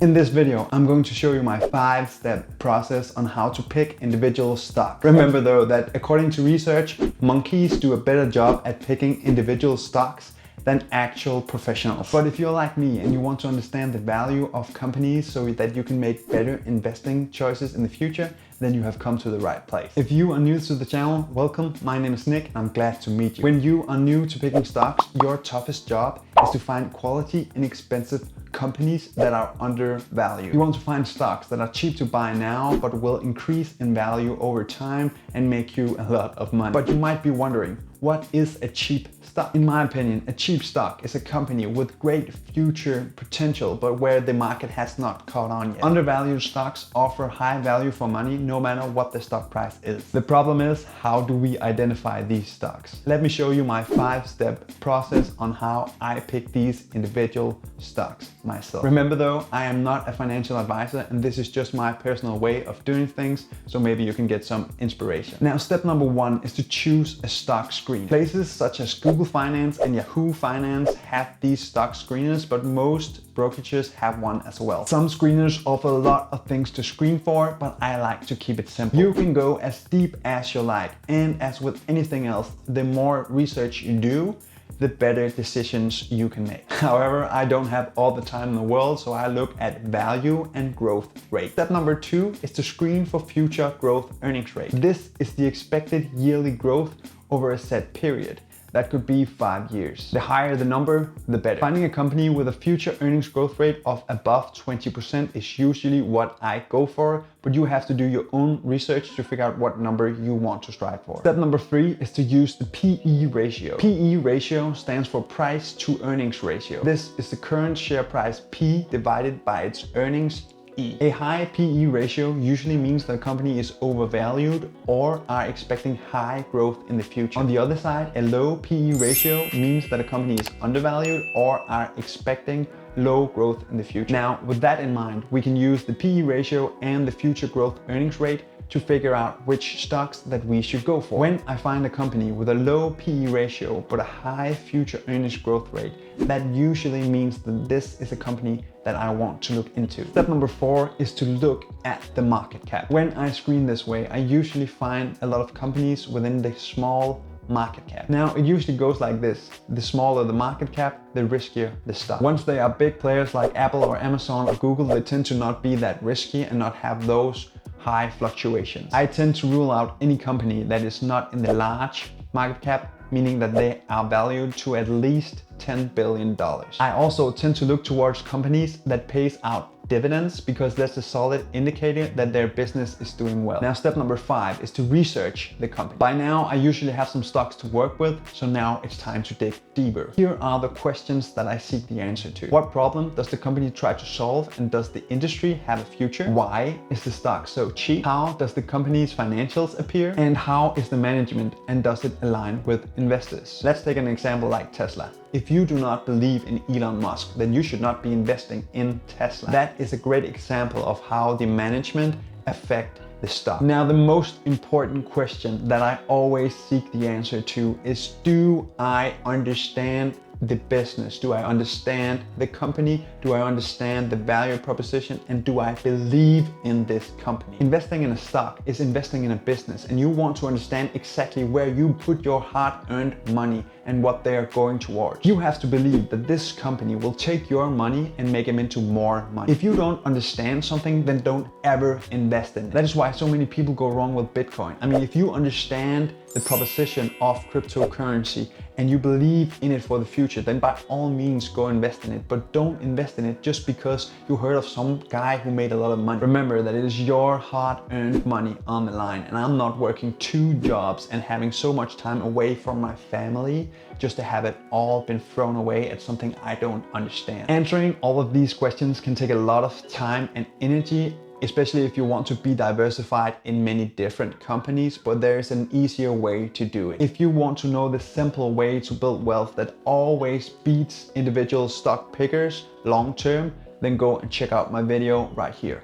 In this video, I'm going to show you my 5-step process on how to pick individual stocks. Remember though that according to research, monkeys do a better job at picking individual stocks than actual professionals. But if you're like me and you want to understand the value of companies so that you can make better investing choices in the future, then you have come to the right place. If you are new to the channel, welcome. My name is Nick and I'm glad to meet you. When you are new to picking stocks, your toughest job is to find quality, inexpensive companies that are undervalued. You want to find stocks that are cheap to buy now but will increase in value over time and make you a lot of money. But you might be wondering, what is a cheap stock? In my opinion, a cheap stock is a company with great future potential but where the market has not caught on yet. Undervalued stocks offer high value for money no matter what the stock price is. The problem is, how do we identify these stocks? Let me show you my 5-step process on how I pick these individual stocks myself. Remember though, I am not a financial advisor and this is just my personal way of doing things, so maybe you can get some inspiration. Now, step number 1 is to choose a stock screen. Places such as Google Finance and Yahoo Finance have these stock screeners, but most brokerages have one as well. Some screeners offer a lot of things to screen for, but I like to keep it simple. You can go as deep as you like, and as with anything else, the more research you do, the better decisions you can make. However, I don't have all the time in the world, so I look at value and growth rate. Step number 2 is to screen for future growth earnings rate. This is the expected yearly growth over a set period. That could be 5 years. The higher the number, the better. Finding a company with a future earnings growth rate of above 20% is usually what I go for, but you have to do your own research to figure out what number you want to strive for. Step number 3 is to use the PE ratio. PE ratio stands for price to earnings ratio. This is the current share price P divided by its earnings E. A high PE ratio usually means that a company is overvalued or are expecting high growth in the future. On the other side, a low PE ratio means that a company is undervalued or are expecting low growth in the future. Now, with that in mind, we can use the PE ratio and the future growth earnings rate to figure out which stocks that we should go for. When I find a company with a low PE ratio but a high future earnings growth rate, that usually means that this is a company that I want to look into. Step number 4 is to look at the market cap. When I screen this way, I usually find a lot of companies within the small market cap. Now, it usually goes like this. The smaller the market cap, the riskier the stock. Once they are big players like Apple or Amazon or Google, they tend to not be that risky and not have those high fluctuations. I tend to rule out any company that is not in the large market cap, meaning that they are valued to at least $10 billion. I also tend to look towards companies that pays out dividends because that's a solid indicator that their business is doing well. Now, step number 5 is to research the company. By now, I usually have some stocks to work with, so now it's time to dig deeper. Here are the questions that I seek the answer to. What problem does the company try to solve, and does the industry have a future? Why is the stock so cheap? How does the company's financials appear? And how is the management, and does it align with investors? Let's take an example like Tesla. If you do not believe in Elon Musk, then you should not be investing in Tesla. That is a great example of how the management affect the stock. Now, the most important question that I always seek the answer to is, do I understand the business? Do I understand the company? Do I understand the value proposition? And do I believe in this company? Investing in a stock is investing in a business, and you want to understand exactly where you put your hard-earned money and what they are going towards. You have to believe that this company will take your money and make them into more money. If you don't understand something, then don't ever invest in it. That is why so many people go wrong with Bitcoin. I mean, if you understand the proposition of cryptocurrency and you believe in it for the future, then by all means go invest in it, but don't invest in it just because you heard of some guy who made a lot of money. Remember that it is your hard-earned money on the line, and I'm not working 2 jobs and having so much time away from my family just to have it all been thrown away at something I don't understand. Answering all of these questions can take a lot of time and energy, especially if you want to be diversified in many different companies, but there is an easier way to do it. If you want to know the simple way to build wealth that always beats individual stock pickers long term, then go and check out my video right here.